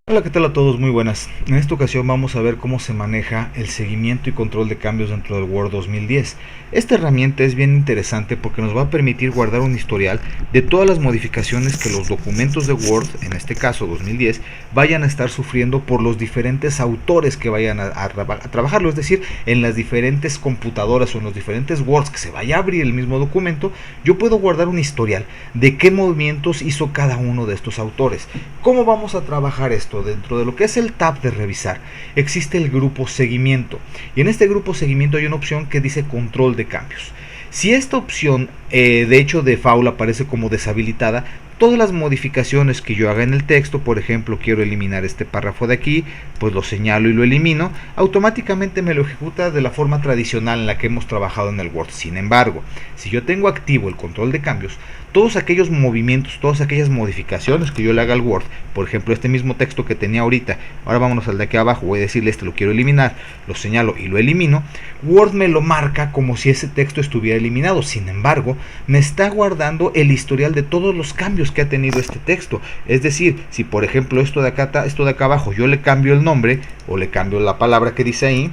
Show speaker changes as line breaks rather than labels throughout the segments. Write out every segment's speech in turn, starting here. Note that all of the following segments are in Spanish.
Hola, ¿qué tal a todos? Muy buenas. En esta ocasión vamos a ver cómo se maneja el seguimiento y control de cambios dentro del Word 2010. Esta herramienta es bien interesante porque nos va a permitir guardar un historial de todas las modificaciones que los documentos de Word, en este caso 2010, vayan a estar sufriendo por los diferentes autores que vayan a trabajarlo, es decir, en las diferentes computadoras o en los diferentes Words que se vaya a abrir el mismo documento, yo puedo guardar un historial de qué movimientos hizo cada uno de estos autores. ¿Cómo vamos a trabajar esto? Dentro de lo que es el tab de revisar, existe el grupo seguimiento, y en este grupo seguimiento hay una opción que dice control de cambios. Si esta opción de hecho de default aparece como deshabilitada, todas las modificaciones que yo haga en el texto, por ejemplo quiero eliminar este párrafo de aquí, pues lo señalo y lo elimino, automáticamente me lo ejecuta de la forma tradicional en la que hemos trabajado en el Word. Sin embargo, si yo tengo activo el control de cambios, todos aquellos movimientos, todas aquellas modificaciones que yo le haga al Word, por ejemplo este mismo texto que tenía ahorita, ahora vámonos al de aquí abajo, voy a decirle este lo quiero eliminar, lo señalo y lo elimino, Word me lo marca como si ese texto estuviera eliminado. Sin embargo, me está guardando el historial de todos los cambios que ha tenido este texto. Es decir, si por ejemplo esto de acá abajo yo le cambio el nombre o le cambio la palabra que dice ahí,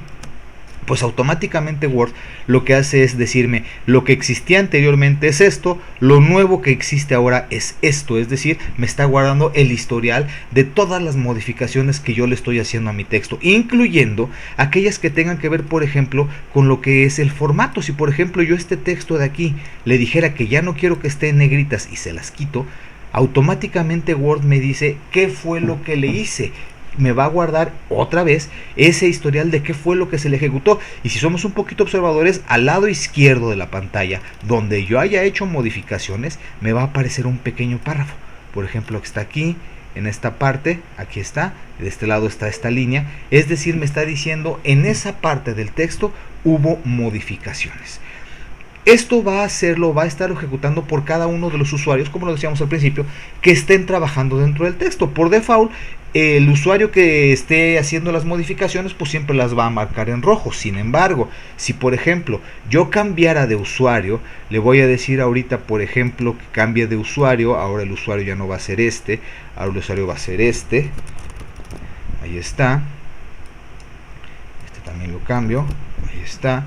pues automáticamente Word lo que hace es decirme lo que existía anteriormente es esto, lo nuevo que existe ahora es esto, es decir, me está guardando el historial de todas las modificaciones que yo le estoy haciendo a mi texto, incluyendo aquellas que tengan que ver, por ejemplo, con lo que es el formato. Si por ejemplo yo este texto de aquí le dijera que ya no quiero que esté en negritas y se las quito, automáticamente Word me dice qué fue lo que le hice. Me va a guardar otra vez ese historial de qué fue lo que se le ejecutó. Y si somos un poquito observadores, al lado izquierdo de la pantalla, donde yo haya hecho modificaciones, me va a aparecer un pequeño párrafo. Por ejemplo, que está aquí, en esta parte, aquí está, de este lado está esta línea. Es decir, me está diciendo en esa parte del texto hubo modificaciones. Esto va a estar ejecutando por cada uno de los usuarios, como lo decíamos al principio, que estén trabajando dentro del texto. Por default, el usuario que esté haciendo las modificaciones, pues siempre las va a marcar en rojo. Sin embargo, si por ejemplo yo cambiara de usuario, le voy a decir ahorita, por ejemplo, que cambie de usuario. Ahora el usuario ya no va a ser este, ahora el usuario va a ser este. Ahí está. Este también lo cambio. Ahí está.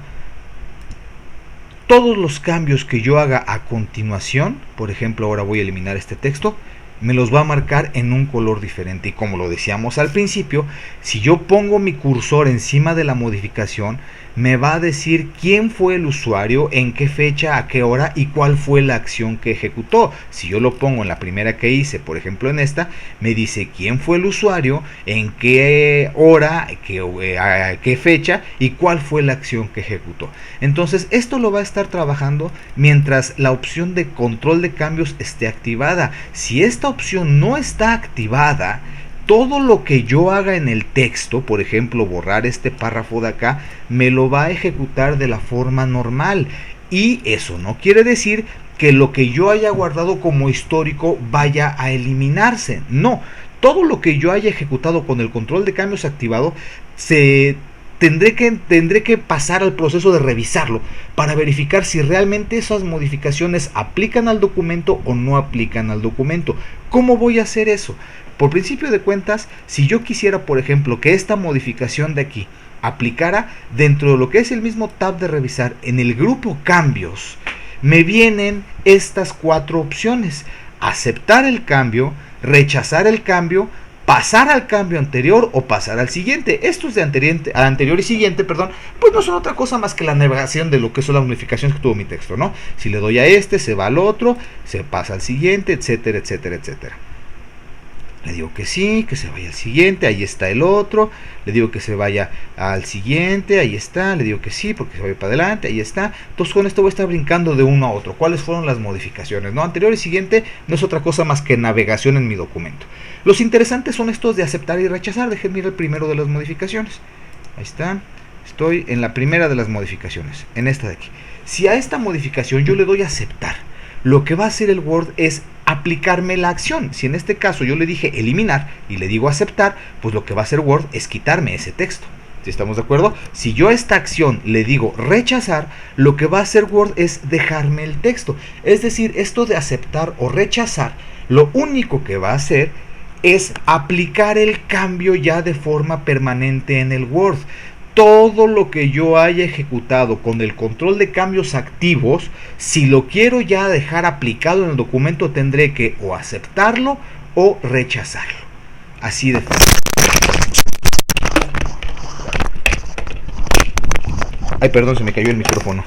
Todos los cambios que yo haga a continuación, por ejemplo ahora voy a eliminar este texto, me los va a marcar en un color diferente. Y como lo decíamos al principio, si yo pongo mi cursor encima de la modificación, me va a decir quién fue el usuario, en qué fecha, a qué hora y cuál fue la acción que ejecutó. Si yo lo pongo en la primera que hice, por ejemplo en esta, me dice quién fue el usuario, en qué hora, a qué fecha y cuál fue la acción que ejecutó. Entonces esto lo va a estar trabajando mientras la opción de control de cambios esté activada. Si esta opción no está activada, todo lo que yo haga en el texto, por ejemplo borrar este párrafo de acá, me lo va a ejecutar de la forma normal. Y eso no quiere decir que lo que yo haya guardado como histórico vaya a eliminarse. No, todo lo que yo haya ejecutado con el control de cambios activado tendré que pasar al proceso de revisarlo para verificar si realmente esas modificaciones aplican al documento o no aplican al documento. ¿Cómo voy a hacer eso? Por principio de cuentas, si yo quisiera, por ejemplo, que esta modificación de aquí aplicara dentro de lo que es el mismo tab de revisar, en el grupo cambios, me vienen estas cuatro opciones: aceptar el cambio, rechazar el cambio, pasar al cambio anterior o pasar al siguiente. Estos de anterior y siguiente, perdón, pues no son otra cosa más que la navegación de lo que son las modificaciones que tuvo mi texto, ¿no? Si le doy a este, se va al otro, se pasa al siguiente, etcétera, etcétera, etcétera. Le digo que sí, que se vaya al siguiente, ahí está el otro. Le digo que se vaya al siguiente, ahí está. Le digo que sí, porque se vaya para adelante, ahí está. Entonces con esto voy a estar brincando de uno a otro. ¿Cuáles fueron las modificaciones? ¿No? Anterior y siguiente no es otra cosa más que navegación en mi documento. Los interesantes son estos de aceptar y rechazar. Déjenme ir al primero de las modificaciones. Ahí está. Estoy en la primera de las modificaciones, en esta de aquí. Si a esta modificación yo le doy a aceptar, lo que va a hacer el Word es aplicarme la acción. Si en este caso yo le dije eliminar y le digo aceptar, pues lo que va a hacer Word es quitarme ese texto. ¿Sí estamos de acuerdo? Si yo a esta acción le digo rechazar, lo que va a hacer Word es dejarme el texto. Es decir, esto de aceptar o rechazar, lo único que va a hacer es aplicar el cambio ya de forma permanente en el Word. Todo lo que yo haya ejecutado con el control de cambios activos, si lo quiero ya dejar aplicado en el documento, tendré que o aceptarlo o rechazarlo. Así de fácil. Ay, perdón, se me cayó el micrófono.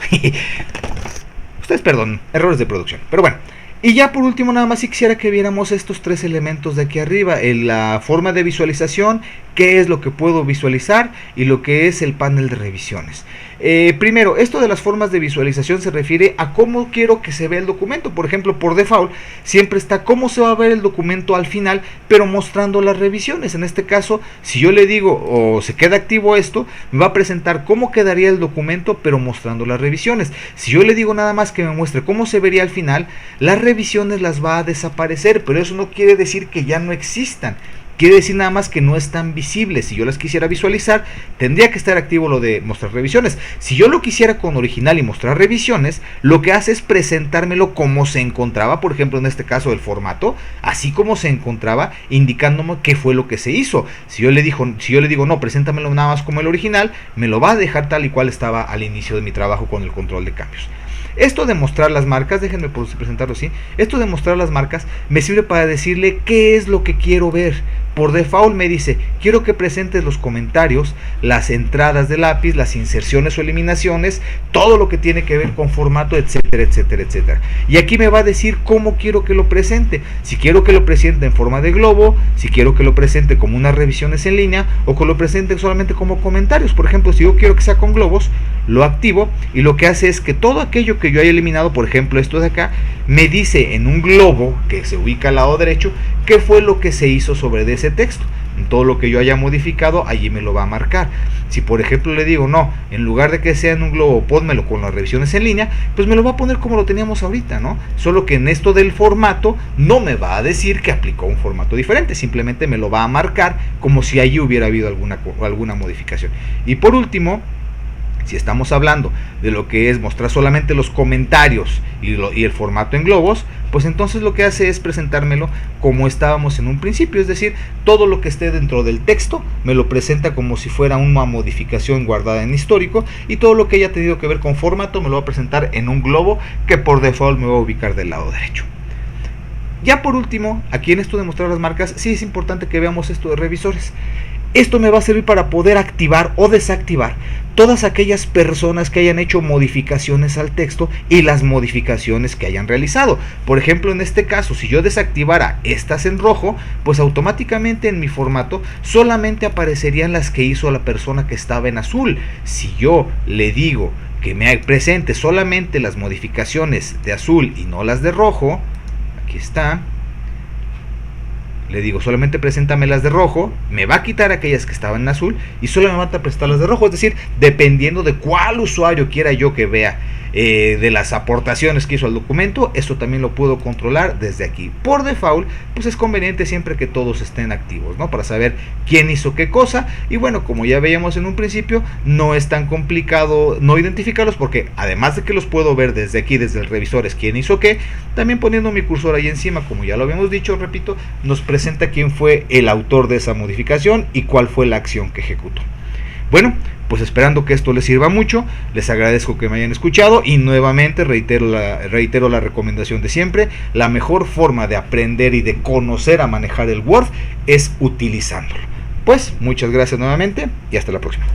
Ustedes perdonen, errores de producción. Pero bueno. Y ya por último, nada más si quisiera que viéramos estos tres elementos de aquí arriba, la forma de visualización, qué es lo que puedo visualizar y lo que es el panel de revisiones. Primero, esto de las formas de visualización se refiere a cómo quiero que se vea el documento. Por ejemplo, por default siempre está cómo se va a ver el documento al final, pero mostrando las revisiones. En este caso, si yo le digo o se queda activo esto, me va a presentar cómo quedaría el documento, pero mostrando las revisiones. Si yo le digo nada más que me muestre cómo se vería al final, las revisiones las va a desaparecer, pero eso no quiere decir que ya no existan. Quiere decir nada más que no están visibles. Si yo las quisiera visualizar, tendría que estar activo lo de mostrar revisiones. Si yo lo quisiera con original y mostrar revisiones, lo que hace es presentármelo como se encontraba, por ejemplo en este caso el formato, así como se encontraba, indicándome qué fue lo que se hizo. Si yo le digo no, preséntamelo nada más como el original, me lo va a dejar tal y cual estaba al inicio de mi trabajo con el control de cambios. Esto de mostrar las marcas, déjenme presentarlo así, esto de mostrar las marcas me sirve para decirle qué es lo que quiero ver. Por default me dice, quiero que presentes los comentarios, las entradas de lápiz, las inserciones o eliminaciones, todo lo que tiene que ver con formato, etcétera, etcétera, etcétera. Y aquí me va a decir cómo quiero que lo presente. Si quiero que lo presente en forma de globo, si quiero que lo presente como unas revisiones en línea o que lo presente solamente como comentarios. Por ejemplo, si yo quiero que sea con globos, lo activo y lo que hace es que todo aquello que yo haya eliminado, por ejemplo esto de acá, me dice en un globo que se ubica al lado derecho qué fue lo que se hizo sobre ese texto. En todo lo que yo haya modificado, allí me lo va a marcar. Si por ejemplo le digo no, en lugar de que sea en un globo, pónmelo con las revisiones en línea, pues me lo va a poner como lo teníamos ahorita, ¿no? Solo que en esto del formato no me va a decir que aplicó un formato diferente, simplemente me lo va a marcar como si allí hubiera habido alguna modificación. Y por último, si estamos hablando de lo que es mostrar solamente los comentarios y el formato en globos, pues entonces lo que hace es presentármelo como estábamos en un principio, es decir, todo lo que esté dentro del texto me lo presenta como si fuera una modificación guardada en histórico, y todo lo que haya tenido que ver con formato me lo va a presentar en un globo que por default me va a ubicar del lado derecho. Ya por último, aquí en esto de mostrar las marcas, sí es importante que veamos esto de revisores. Esto me va a servir para poder activar o desactivar todas aquellas personas que hayan hecho modificaciones al texto y las modificaciones que hayan realizado. Por ejemplo, en este caso, si yo desactivara estas en rojo, pues automáticamente en mi formato solamente aparecerían las que hizo la persona que estaba en azul. Si yo le digo que me presente solamente las modificaciones de azul y no las de rojo, aquí está. Le digo, solamente preséntame las de rojo, me va a quitar aquellas que estaban en azul y solo me va a presentar las de rojo. Es decir, dependiendo de cuál usuario quiera yo que vea de las aportaciones que hizo al documento, esto también lo puedo controlar desde aquí. Por default, pues es conveniente siempre que todos estén activos, ¿no? Para saber quién hizo qué cosa. Y bueno, como ya veíamos en un principio, no es tan complicado no identificarlos, porque además de que los puedo ver desde aquí, desde el revisor, es quién hizo qué, también poniendo mi cursor ahí encima, como ya lo habíamos dicho, repito, nos presenta quién fue el autor de esa modificación y cuál fue la acción que ejecutó. Bueno, pues esperando que esto les sirva mucho, les agradezco que me hayan escuchado y nuevamente reitero la recomendación de siempre: la mejor forma de aprender y de conocer a manejar el Word es utilizándolo. Pues muchas gracias nuevamente y hasta la próxima.